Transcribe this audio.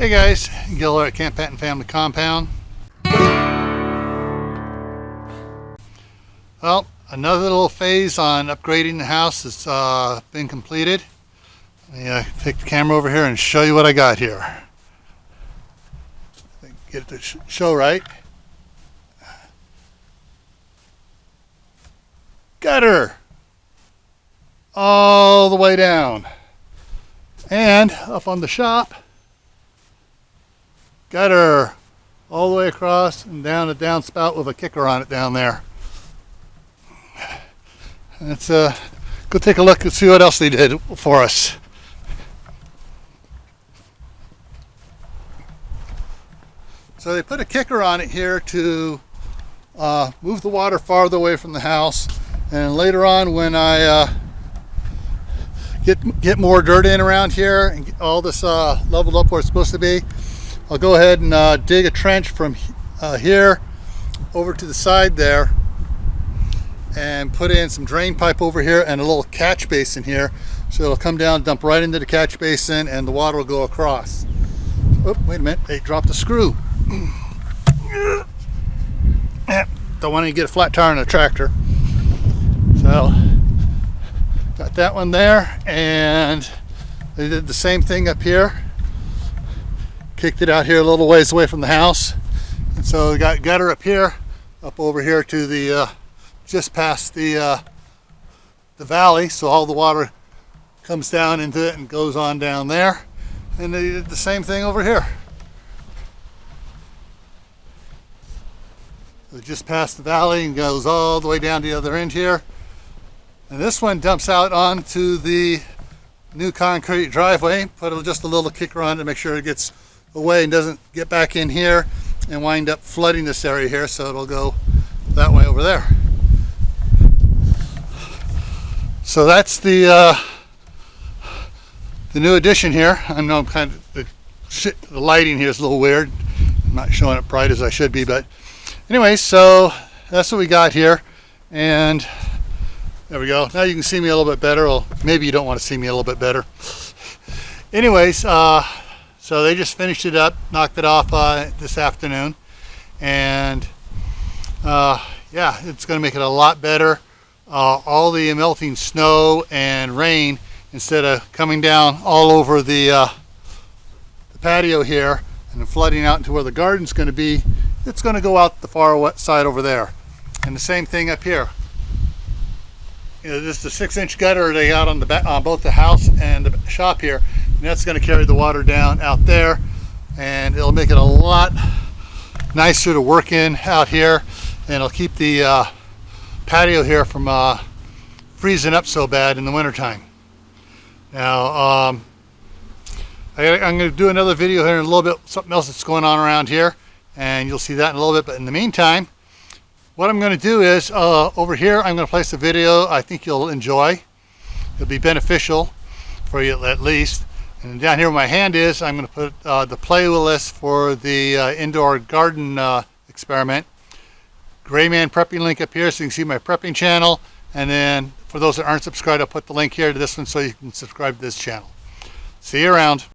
Hey guys, Gil at Camp Patton Family Compound. Well, another little phase on upgrading the house has been completed. Let me take the camera over here and show you what I got here. Get it to show right. Gutter all the way down, and up on the shop, gutter all the way across and down a downspout with a kicker on it down there. Let's go take a look and see what else they did for us. So they put a kicker on it here to move the water farther away from the house, and later on when I get more dirt in around here and get all this leveled up where it's supposed to be, I'll go ahead and dig a trench from here over to the side there and put in some drain pipe over here and a little catch basin here, so it'll come down, dump right into the catch basin, and the water will go across. Oh, wait a minute, they dropped the screw. Don't want to get a flat tire on a tractor. So got that one there, and they did the same thing up here. Kicked it out here a little ways away from the house, and so we got gutter up here, up over here to the just past the valley, so all the water comes down into it and goes on down there. And they did the same thing over here. So just past the valley and goes all the way down to the other end here. And this one dumps out onto the new concrete driveway. Put just a little kicker on it to make sure it gets away and doesn't get back in here and wind up flooding this area here, so it'll go that way over there. So that's the new addition here. I know I'm kind of the lighting here is a little weird. I'm not showing it bright as I should be, but anyway, so that's what we got here, and there we go. Now you can see me a little bit better. Well, maybe you don't want to see me a little bit better. Anyways, so they just finished it up, knocked it off this afternoon, and yeah, it's going to make it a lot better. All the melting snow and rain, instead of coming down all over the patio here and flooding out into where the garden's going to be, it's going to go out the far side over there. And the same thing up here. You know, this is the 6-inch gutter they got on the back, on both the house and the shop here, and that's going to carry the water down out there, and it'll make it a lot nicer to work in out here, and it'll keep the patio here from freezing up so bad in the wintertime. Now I'm going to do another video here in a little bit, something else that's going on around here, and you'll see that in a little bit. But in the meantime, what I'm going to do is over here I'm going to place a video I think you'll enjoy. It'll be beneficial for you at least. And down here where my hand is, I'm going to put the playlist for the indoor garden experiment. Gray Man Prepping link up here so you can see my prepping channel, and then for those that aren't subscribed, I'll put the link here to this one so you can subscribe to this channel. See you around.